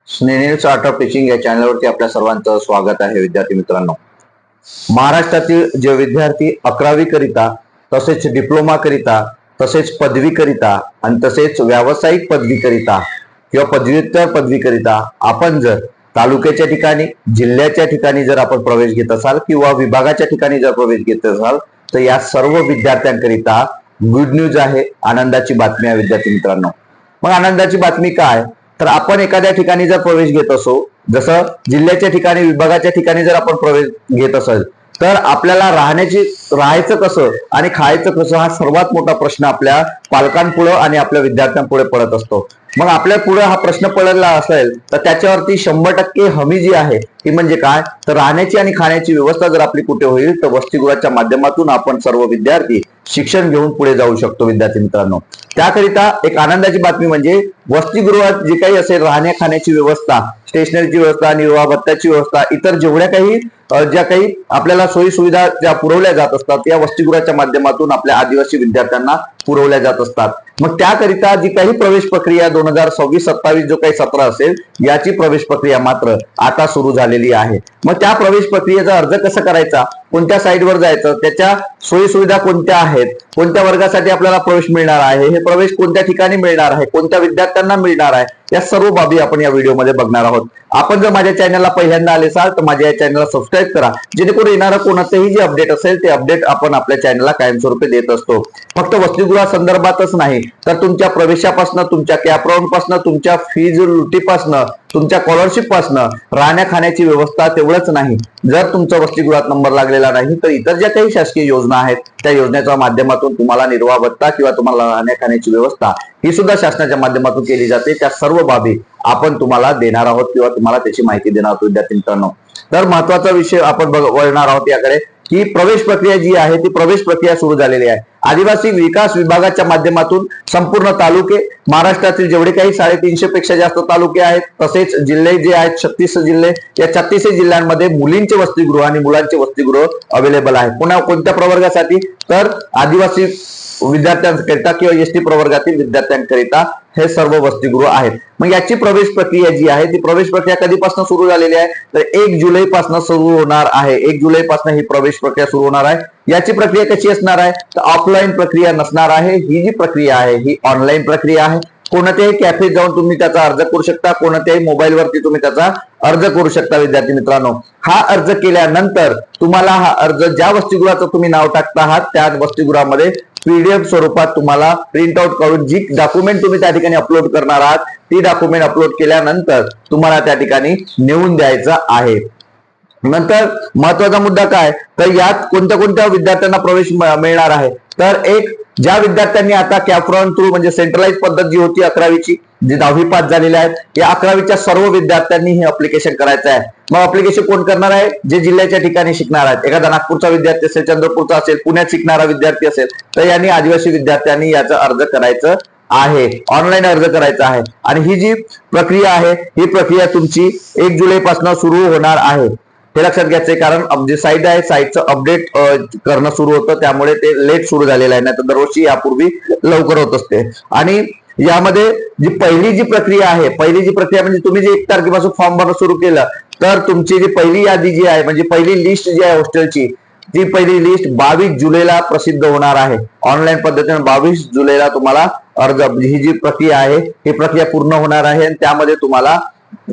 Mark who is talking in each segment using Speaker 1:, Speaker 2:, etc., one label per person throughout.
Speaker 1: Snehal art of teaching या चॅनलवरती आपल्या सर्वांचं स्वागत आहे. विद्यार्थी मित्रांनो, महाराष्ट्रातील जे विद्यार्थी 11वी करिता तसेच डिप्लोमा करिता तसेच पदवी करिता आणि तसेच व्यावसायिक पदवी करिता किंवा पदव्युत्तर पदवी करिता आपण जर तालुक्याच्या ठिकाणी जिल्ह्याच्या ठिकाणी जर आपण प्रवेश घेत असाल किंवा विभागाच्या ठिकाणी जर प्रवेश घेत असाल तर या सर्व विद्यार्थ्यांकरिता गुड न्यूज आहे, आनंदाची बातमी आहे. विद्यार्थी मित्रांनो, मग आनंदाची बातमी काय, तर आपण एखाद्या ठिकाणी जर प्रवेश घेत असो, जसं जिल्ह्याच्या ठिकाणी विभागाच्या ठिकाणी जर आपण प्रवेश घेत असेल तर आपल्याला राहायचं कसं आणि खायचं कसं हा सर्वात मोठा प्रश्न आपल्या पालकांपुढे आणि आपल्या विद्यार्थ्यांपुढे पडत असतो. मग आपल्या पुढे हा प्रश्न पडलेला असेल तर त्याच्यावरती 100% हमी जी आहे ती म्हणजे काय, तर राहण्याची आणि खाण्याची व्यवस्था जर आपली कुठे होईल तर वसतिगृहाच्या माध्यमातून आपण सर्व विद्यार्थी शिक्षण घेऊन पुढे जाऊ शकतो. विद्यार्थी मित्रांनो, त्याकरिता एक आनंदाची बातमी म्हणजे वसतिगृहात जे काही असेल राहण्या खाण्याची व्यवस्था, स्टेशनरीची व्यवस्था, निर्वाह भत्त्याची व्यवस्था, इतर जेवढ्या काही ज्या काही आपल्याला सोयी सुविधा ज्या पुरवल्या जात असतात या वसतिगृहाच्या माध्यमातून आपल्या आदिवासी विद्यार्थ्यांना पुरवल्या जात असतात. मग त्याकरिता जी काही प्रवेश प्रक्रिया 2026-27 जो काही सत्र असेल याची प्रवेश प्रक्रिया मात्र आता सुरू झालेली आहे. मग त्या प्रवेश प्रक्रियेचा अर्ज कसा करायचा, कोणत्या साईटवर जायचं, त्याच्या सोयी सुविधा कोणत्या आहेत, कोणत्या वर्गासाठी आपल्याला प्रवेश मिळणार आहे, हे प्रवेश कोणत्या ठिकाणी मिळणार आहे, कोणत्या विद्यार्थ्यांना मिळणार आहे, या सर्व बाबी आपण या व्हिडिओमध्ये बघणार आहोत. आपण जर माझ्या चॅनलला पहिल्यांदा आले असाल तर माझ्या या चॅनलला सबस्क्राईब करा, जेणेकरून येणारं कोणतेही जे अपडेट असेल ते अपडेट आपण आपल्या चॅनलला कायमस्वरूपी देत असतो. फक्त वसतिगृहा संदर्भातच नाही तर तुमच्या प्रवेशापासून, तुमच्या कॅप राऊंड पासून, तुमच्या फीज लुटीपासून, तुमच्या स्कॉलरशिप पासून, राहण्या खाण्याची व्यवस्था तेवढंच नाही, जर तुमचा वसतिगृहात नंबर लागलेला नाही तर इतर ज्या काही शासकीय योजना आहेत त्या योजनेच्या माध्यमातून तुम्हाला निर्वाह भत्ता किंवा तुम्हाला राहण्या खाण्याची व्यवस्था ही सुद्धा शासनाच्या माध्यमातून केली जाते. त्या सर्व बाबी आपण तुम्हाला देणार आहोत किंवा तुम्हाला त्याची माहिती देणार आहोत. विद्यार्थी मित्रांनो, तर महत्वाचा विषय आपण वळणार आहोत याकडे की प्रवेश प्रक्रिया जी आहे ती प्रवेश प्रक्रिया सुरू झालेली आहे. आदिवासी विकास विभागाच्या माध्यमातून संपूर्ण तालुके, महाराष्ट्रातील जेवढे काही 350 पेक्षा जास्त तालुके आहेत तसेच जिल्हे जे आहेत 36 जिल्हे, या 36 जिल्ह्यांमध्ये मुलींचे वसतिगृह आणि मुलांचे वसतिगृह अवेलेबल आहे. पुन्हा कोणत्या प्रवर्गासाठी, तर आदिवासी विद्यार्थ्यांकरिता किंवा एसटी प्रवर्गातील विद्यार्थ्यांकरिता हे सर्व वसतिगृह आहेत. मग याची प्रवेश प्रक्रिया जी आहे ती प्रवेश प्रक्रिया कधीपासून सुरू झालेली आहे, तर 1 जुलैपासून सुरू होणार आहे. 1 जुलैपासून ही प्रवेश प्रक्रिया सुरू होणार आहे. याची प्रक्रिया कशी असणार आहे, तर ऑफलाईन प्रक्रिया नसणार आहे. ही जी प्रक्रिया आहे ही ऑनलाईन प्रक्रिया आहे. कोणत्याही कॅफेत जाऊन तुम्ही त्याचा अर्ज करू शकता, कोणत्याही मोबाईलवरती तुम्ही त्याचा अर्ज करू शकता. विद्यार्थी मित्रांनो, हा अर्ज केल्यानंतर तुम्हाला हा अर्ज ज्या वसतिगृहाचं तुम्ही नाव टाकता आहात त्या वसतिगृहामध्ये PDF स्वरूपात तुम्हाला प्रिंट आउट करून जी डॉक्युमेंट तुम्ही त्या ठिकाणी अपलोड करणार आहात ती डॉक्युमेंट अपलोड केल्यानंतर तुम्हाला त्या ठिकाणी नेऊन द्यायचं आहे. नंतर महत्वाचा मुद्दा काय, तर यात कोणत्या कोणत्या विद्यार्थ्यांना प्रवेश मिळणार आहे, तर एक ज्या विद्यार्थ्यांनी आता कॅप राऊंड थ्रू म्हणजे सेंट्रलाइज पद्धत जी होती 11वीची, जी 10वी पास झालेली आहेत, या 11वीच्या सर्व विद्यार्थ्यांनी हे अप्लिकेशन करायचं आहे. मग अप्लिकेशन कोण करणार आहे, जे जिल्ह्याच्या ठिकाणी शिकणार आहेत. एखादा नागपूरचा विद्यार्थी असेल, चंद्रपूरचा असेल, पुण्यात शिकणारा विद्यार्थी असेल तर यांनी आदिवासी विद्यार्थ्यांनी याचा अर्ज करायचं आहे, ऑनलाईन अर्ज करायचा आहे. आणि ही जी प्रक्रिया आहे ही प्रक्रिया तुमची 1 जुलैपासून सुरू होणार आहे. हे लक्षात घ्यायचंय, कारण जे साईट आहे साईटचं अपडेट करणं सुरू होतं, त्यामुळे ते लेट सुरू झालेलं आहे, नाही तर दरवर्षी यापूर्वी लवकर होत असते. आणि यामध्ये जी पहिली जी प्रक्रिया आहे, पहिली जी प्रक्रिया म्हणजे तुम्ही जे 1 तारखेपासून फॉर्म भरणं सुरू केलं तर तुमची जी पहिली यादी जी आहे म्हणजे पहिली लिस्ट जी आहे हॉस्टेलची, ती पहिली लिस्ट 22 जुलैला प्रसिद्ध होणार आहे. ऑनलाईन पद्धतीने 22 जुलैला तुम्हाला अर्ज, ही जी प्रक्रिया आहे ही प्रक्रिया पूर्ण होणार आहे. आणि त्यामध्ये तुम्हाला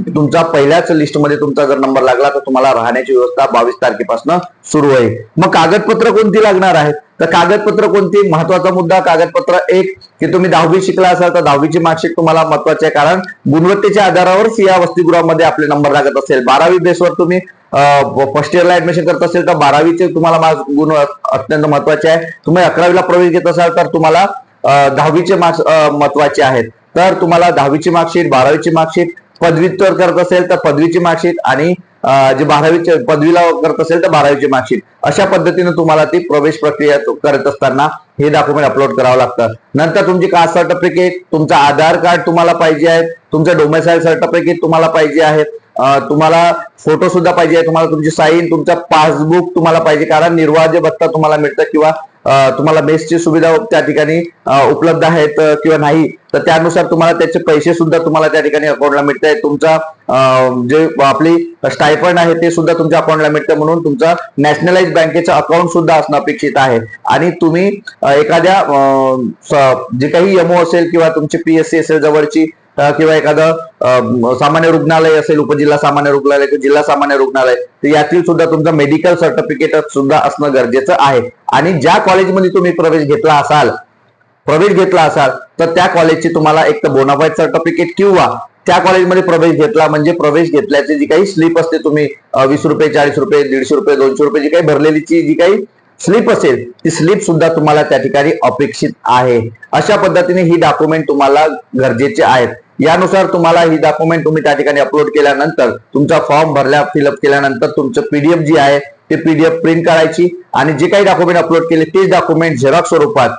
Speaker 1: तुमचा पहिल्याच लिस्टमध्ये तुमचा जर नंबर लागला तर तुम्हाला राहण्याची व्यवस्था 22 तारखेपासून सुरू होईल. मग कागदपत्र कोणती लागणार आहेत, तर कागदपत्र कोणती, महत्वाचा मुद्दा, कागदपत्र एक की तुम्ही 10वी शिकला असाल तर 10वीची मार्कशीट तुम्हाला महत्वाची आहे, कारण गुणवत्तेच्या आधारावर या वसतिगृहामध्ये आपले नंबर लागत असेल. 12वी बेसवर तुम्ही फर्स्ट इयरला ऍडमिशन करत असेल तर 12वीचे तुम्हाला गुण अत्यंत महत्वाचे आहे. तुम्ही 11वीला प्रवेश घेत असाल तर तुम्हाला 10वीचे मार्क्स महत्वाचे आहेत. तर तुम्हाला 10वीची मार्कशीट, 12वीची मार्कशीट, पदव्युत्तर करत असेल तर पदवीची मार्कशीट आणि जे 12वीचे पदवीला करत असेल तर 12वीची मार्कशीट, अशा पद्धतीने तुम्हाला ती प्रवेश प्रक्रिया करत असताना हे डॉक्युमेंट अपलोड करावं लागतं. नंतर तुमची कास्ट सर्टिफिकेट, तुमचं आधार कार्ड तुम्हाला पाहिजे आहे, तुमचं डोमेसाईल सर्टिफिकेट तुम्हाला पाहिजे आहे, तुम्हाला फोटो सुद्धा पाहिजे आहे, तुम्हाला तुमची साईन, तुमचा पासबुक तुम्हाला पाहिजे, कारण निर्वाह भत्ता तुम्हाला मिळतं किंवा तुम्हाला मेसची सुविधा त्या ठिकाणी उपलब्ध आहेत किंवा नाही, तर त्यानुसार तुम्हाला त्याचे पैसे सुद्धा तुम्हाला त्या ठिकाणी अकाउंटला मिळत आहेत. तुमचा जे आपली स्टायफंड आहे ते सुद्धा तुमच्या अकाउंटला मिळतं. म्हणून तुमचा नॅशनलाइज बँकेचं अकाउंट सुद्धा असणं अपेक्षित आहे. आणि तुम्ही एखाद्या जे काही एमओ असेल किंवा तुमची पीएससी असेल जवळची किंवा एखादं सामान्य रुग्णालय असेल, उपजिल्हा सामान्य रुग्णालय किंवा जिल्हा सामान्य रुग्णालय, तर यातील सुद्धा तुमचं मेडिकल सर्टिफिकेट सुद्धा असणं गरजेचं आहे. आणि ज्या कॉलेजमध्ये तुम्ही प्रवेश घेतला असाल तर त्या कॉलेजची तुम्हाला एक तर बोनाफाईड सर्टिफिकेट किंवा त्या कॉलेजमध्ये प्रवेश घेतला म्हणजे प्रवेश घेतल्याची जी काही स्लिप असते, तुम्ही 20 रुपये 40 रुपये 150 रुपये 200 रुपये जी काही भरलेलीची जी काही स्लिप असेल ती स्लिप सुद्धा तुम्हाला त्या ठिकाणी अपेक्षित आहे. अशा पद्धतीने ही डॉक्युमेंट तुम्हाला गरजेचे आहेत. यानुसार तुम्हाला ही डॉक्युमेंट तुम्ही त्या ठिकाणी अपलोड केल्यानंतर तुमचा फॉर्म फिलअप केल्यानंतर तुमचं पीडीएफ जी आहे ते पीडीएफ प्रिंट करायची आणि जे काही डॉक्युमेंट अपलोड केले तेच डॉक्युमेंट झेरॉक्स स्वरूपात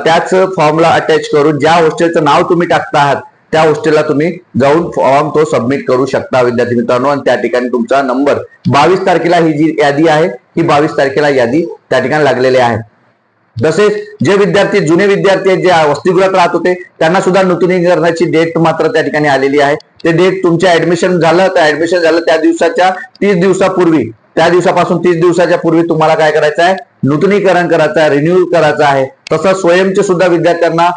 Speaker 1: त्याच फॉर्मला अटॅच करून ज्या हॉस्टेलचं नाव तुम्ही टाकता आहात त्या हॉस्टेलला तुम्ही जाऊन फॉर्म तो सबमिट करू शकता विद्यार्थी मित्रांनो. आणि त्या ठिकाणी तुमचा नंबर 22 तारखेला ही जी यादी आहे ही 22 तारखेला यादी त्या ठिकाणी लागलेली आहे. तसेच जे विद्यार्थी जुने विद्यार्थी आहेत जे वसतिगृहात राहत होते त्यांना सुद्धा नूतनीकरणाची डेट मात्र त्या ठिकाणी आलेली आहे. ते डेट तुमचे ऍडमिशन झालं त्या दिवसाच्या 30 दिवसापूर्वी, त्या दिवसापासून 30 दिवसाच्या पूर्वी तुम्हाला काय करायचं आहे, नूतनीकरण करायचं आहे, रिन्यू करायचं आहे. तसं स्वयंचे सुद्धा विद्यार्थ्यांना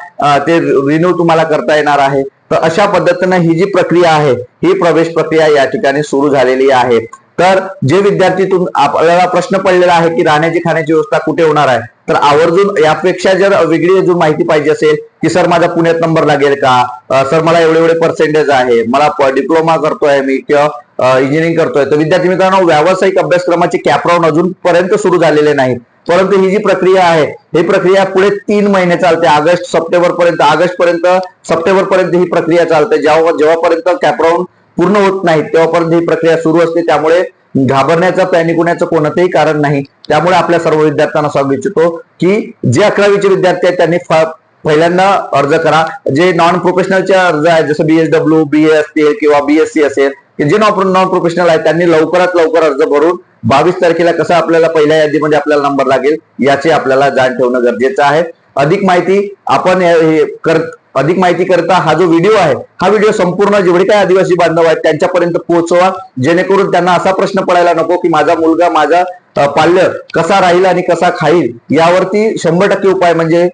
Speaker 1: ते रिन्यू तुम्हाला करता येणार आहे. तर अशा पद्धतीने ही जी प्रक्रिया आहे ही प्रवेश प्रक्रिया या ठिकाणी सुरू झालेली आहे. तर जे विद्यार्थी आपल्याला प्रश्न पडलेला आहे की राहण्याची खाण्याची व्यवस्था कुठे होणार आहे, तर आवर्जून यापेक्षा जर वेगळी अजून माहिती पाहिजे असेल की सर माझा पुण्यात नंबर लागेल का, सर मला एवढे पर्सेंटेज आहे, मला डिप्लोमा करतोय मी किंवा इंजिनिअरिंग करतोय, तर विद्यार्थी मित्रांनो व्यावसायिक अभ्यासक्रमाचे कॅपराऊंड अजूनपर्यंत सुरू झालेले नाहीत. परंतु ही जी प्रक्रिया आहे ही प्रक्रिया पुढे 3 महिने चालते. ऑगस्ट सप्टेंबर पर्यंत ही प्रक्रिया चालते. जेव्हापर्यंत कॅपराऊंड पूर्ण होत नाही तेव्हापर्यंत ही प्रक्रिया सुरू असते. त्यामुळे घाबरण्याचं पॅनिक होण्याचं कोणतंही कारण नाही. त्यामुळे आपल्या सर्व विद्यार्थ्यांना सांगू इच्छितो की जे 11वीचे विद्यार्थी आहेत त्यांनी पहिल्यांदा अर्ज करा. जे नॉन प्रोफेशनलचे अर्ज आहेत जसं BSW, BA असतील किंवा BSc असेल, जे नॉन प्रोफेशनल आहेत त्यांनी लवकरात लवकर अर्ज भरून 22 तारखेला कसं आपल्याला पहिल्या यादीमध्ये आपल्याला नंबर लागेल याचे आपल्याला जाण ठेवणं गरजेचं आहे. अधिक माहिती करता हा जो व्हिडिओ आहे हा व्हिडिओ संपूर्ण जेवढे काही आदिवासी बांधव आहेत त्यांच्यापर्यंत पोहोचवा, जेणेकरून त्यांना असा प्रश्न पडायला नको की माझा मुलगा माझा पाल्य कसा राहील आणि कसा खाईल. यावरती 100% उपाय म्हणजे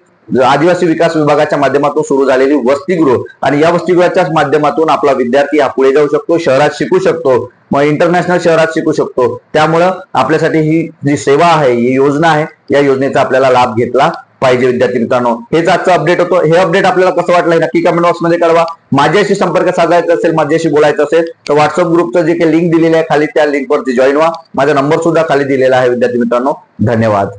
Speaker 1: आदिवासी विकास विभागाच्या माध्यमातून सुरू झालेली वसतिगृह, आणि या वसतिगृहाच्या माध्यमातून आपला विद्यार्थी हा पुढे जाऊ शकतो, शहरात शिकू शकतो, मग इंटरनॅशनल शहरात शिकू शकतो. त्यामुळं आपल्यासाठी ही जी सेवा आहे, ही योजना आहे, या योजनेचा आपल्याला लाभ घेतला पाहिजे. विद्यार्थी मित्रांनो, हेच आजचं अपडेट होतं. हे अपडेट आपल्याला कसं वाटलंय नक्की कमेंट बॉक्स मध्ये कळवा. माझ्याशी संपर्क साधायचा असेल, माझ्याशी बोलायचं असेल तर व्हॉट्सअप ग्रुपचं जे काही लिंक दिलेली आहे खाली त्या लिंकवरती जॉईन व्हा. माझा नंबर सुद्धा खाली दिलेला आहे. विद्यार्थी मित्रांनो, धन्यवाद.